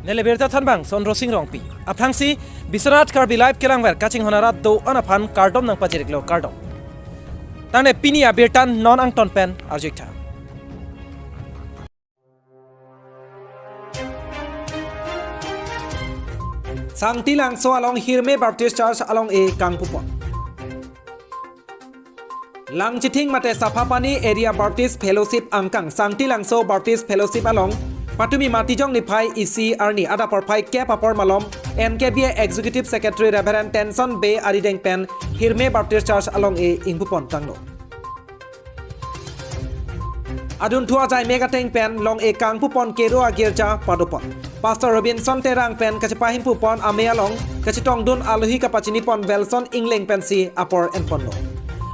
Nelebirta thanbang son rosing rongpi. Aphangsi Biswanath Karbi live kelangwer kaching honarat do anaphan kardom nang pachiriklo kardom. Tane Pini Abirta non angton pen arjikta. Sangti langso along Hirme Baptist Church along A Kangpupon. Lang chiting mate sapapani area Baptist Fellowship angkang Sangti langso Baptist Fellowship along Patumi matijong nipai isi arni ada porpai ke papor malom NKB Executive Secretary Reverend Tenson Bay Arideng Pen Hirme Baptist Church along A Ingpupon tanglo. Adun thua jai megateng pen long A Kangpupon kero agirja padopon. Pastor Robinson terang pen kachipahim pupon ame along kachitong dun alohi kapachini pon Velson Ingling pensi apor enpono.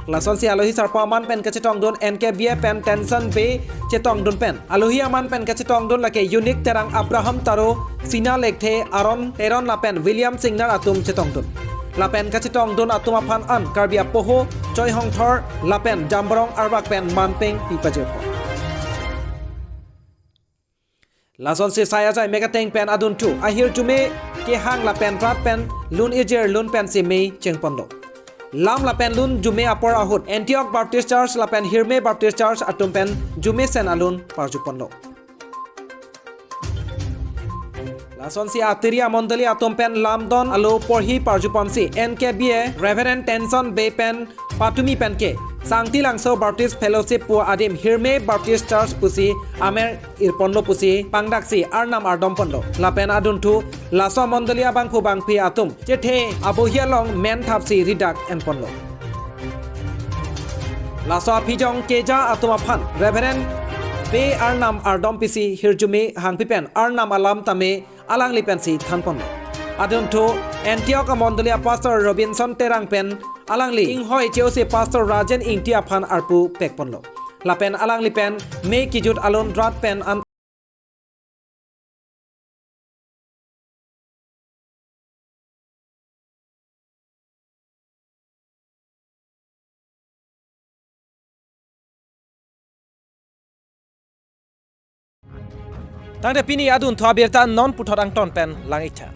Lason si alohi sarpaman pen kachitong dun NKB pen Tenson Bay chetong dun pen. Alohi aman pen kachitong dun lake unique terang Abraham Taro Sina Lekte Aaron Teron la pen William Singnar atum chetong dun. La pen kachitong dun atum aphan an Karbi Poho Choi Hong Thor la pen Jamborong Arbak pen Manpeng Pipajepo. Lason si saya jai megateng pen adun tu ahir jume ke hang la pen rat pen lun ijer lun pen si mei chengpondo. Lam la pen lun jume apor ahut Antioch Baptist Church la pen Hirme Baptist Church atum pen jume sen alun parjupondo. Lason si atiri amondali atum pen lamdon alo porhi parjupon si NKB Reverend Tenson Bay pen patumi pen ke Sangti langso Baptist Fellowship pu adim Hirme Baptist Church pusi amer irpondo pusi pangdaksi arnam ardom pondo lapen adun tu laso mondalia bangpu bangpi atum chethe abohia long men thapsi ridak en pondo laso apijong keja atum aphan Reverend Be arnam ardom pisi hirjume hangpipen arnam alam tame alang lipensi than pondo adun tu Antioch mondalia Pastor Robinson terang pen alangli inghoi cheose Pastor Rajan ingtia phan arpu pekponlo lapen alangli pen me kijut alon drat pen an tangde Pini adun thwa Abirta non puthorang ton pen langitha.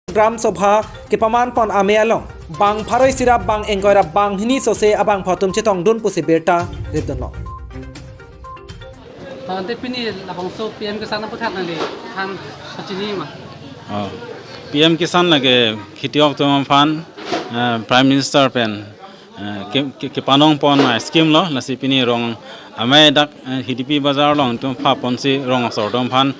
Gram Sobha ke paman pon ame along bang pharoi sirap bang engkoira bang hini sose abang phatum chetong dun pusi berta ridno Tante Pini labang so PM Kisan puthat nang le than pachini ma PM Kisan lage khitiok tom fan Prime Minister pen ke panong pon scheme lo lasi Pini rong amai dak HDP bazar long tum pha ponsi rong sor dom phan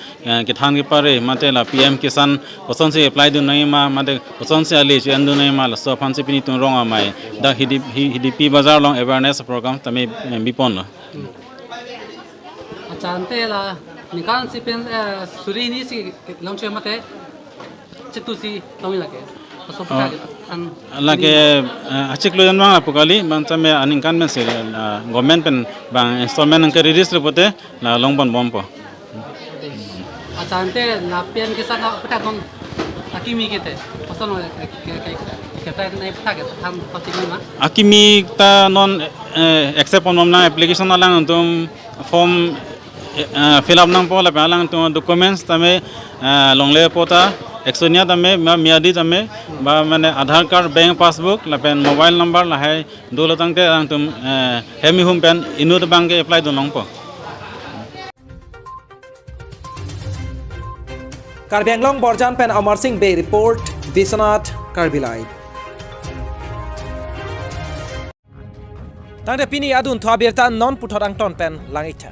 ke than ke pare mate la PM Kisan poson se apply du nai ma mate poson se ali chen du nai ma la so phan se Pini tum rong amai dak HDP bazar long awareness program tame bipon lo achante la nikan si pen suri ni si longche mate chitu si long lage so puthat an lage achik lo janwang apukali bang tame aning kan men se government pen bang installment ang release le pote la longbon bompo achante la PM Kisan puthat kon takimi kete ton cái tay này phát cái tham phát sinh mà Akimi ta non accept on na application lang tum form fill up nang po la lang tum documents tame longle pota exonia tame miadi tame ba mane Aadhaar card bank passbook la pen mobile number la hai dolo tang te lang tum hemi hum pen inut bank ke apply don long po Karbi Anglong Borjan pen Amar Singh Bay report Biswanath Karbi Live. Tangde Pini adun thwa Abirta non puthorang ton pen langitha.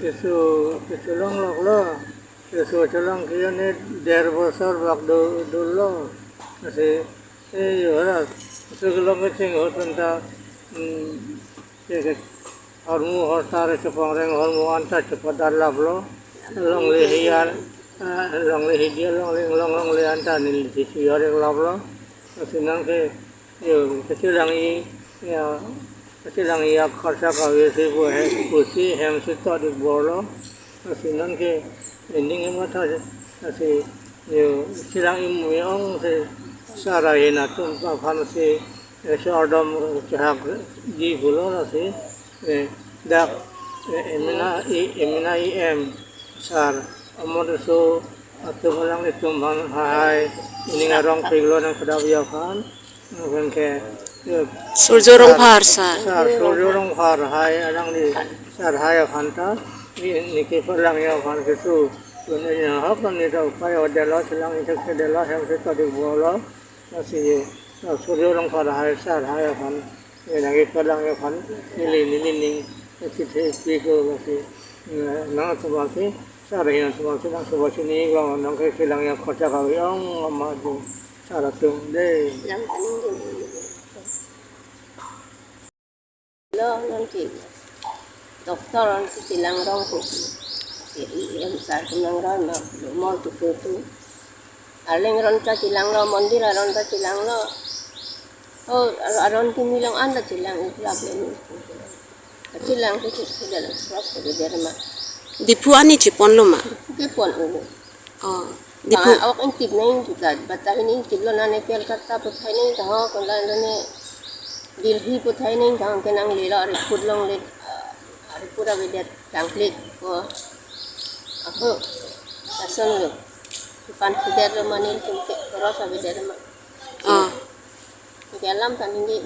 কিছু long লাগলো কিছু চলং কিনে 1.5 বছর বাক দৌড়লো আছে এই ওরা সেগুলো মিটিং হতনটা হরমু হরতারে চপং রেং হরমু আনতা চপদার লাগলো লংলে হিয়ার লংলে হিডিয়া লংলে আনতা নীল দিছি হরে লাগলো সিনাংকে কিছু লাঙি Silang ia khorsa ka wesi bu hai kusi hem se to dik bolo sinan ke ending em tha se yo silang im yong se sara hena tum pa phan se shordom chak ji bolo la se da emina em sar amod so atulang tum bang hai ini ngarong piglo nang khada biya khan ngen ke Surjorong Phar sar. Surjorong Phar hai adang di sar hai phanta ni ke palang ya phan ke su ne ya hap ni da pa yo de lo silang ni se de lo hem se to de bo lo si Surjorong Phar hai sar hai phan ni na ke palang ya phan ni ni ki the pi ko si na so ba si sar ya so ba si na so ba si ni ga na ke silang ya khacha ka yong ma du sar tum de Lo non chị doktor on si lang rong ku si em sar kunang ron ma mo tu tu aleng ron ta silang lo mondir ron ta silang lo oh ron ti milang anda silang iklap ni silang tu dalam cross ke derma dipu ani chipon lo ma ke pon ulo oh dipu awak intip nang juga batal ni intip lo na ne pel kata puthai ni ta ho kon la ne Dilhi puthai ning jang kenang lila ari pudlong le ari pura bedet tangklik ko aku asan lo pan sider manil tumke rosa bedet ma galam taningi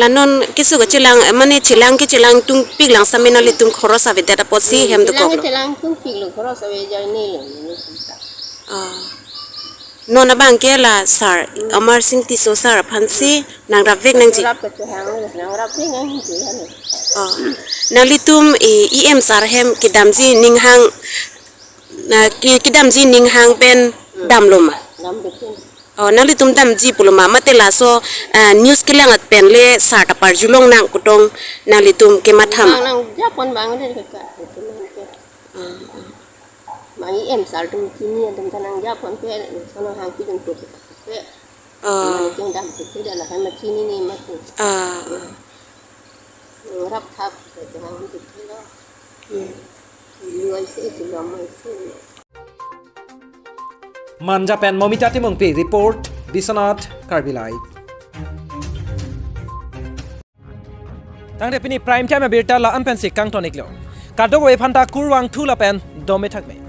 lanon kisu ga chilang mane chilang ki chilang tung piglang samena li tung khorosa bedet aposi hem do ko chilang tung piglo khorosa be jai ni nona bang ke la sar amar sing ti so sar phan si nang rap vek nang ji rap ke hang nang rap ni ngang ji han nang litum em sar hem ki dam ji ning hang na ki dam ji ning hang pen dam loma nam betin nang litum dam ji puloma mate la so news ke lang at pen le sar ta par julong nang kutong nang litum ke matham nang japon bang de ka mang em sal tum kini tum tanang japon pe sono hang pi tum pe jeng dam pe de la ma kini ni ma tu rap thap ke hang pi lo loi se tu lo mai se Manja pen momita timong pi report Biswanath Karbi Live. Tangde Pini prime time Abirta la an pen si kang tonik lo. Kadog we phanta kurwang thula pen dome thak me.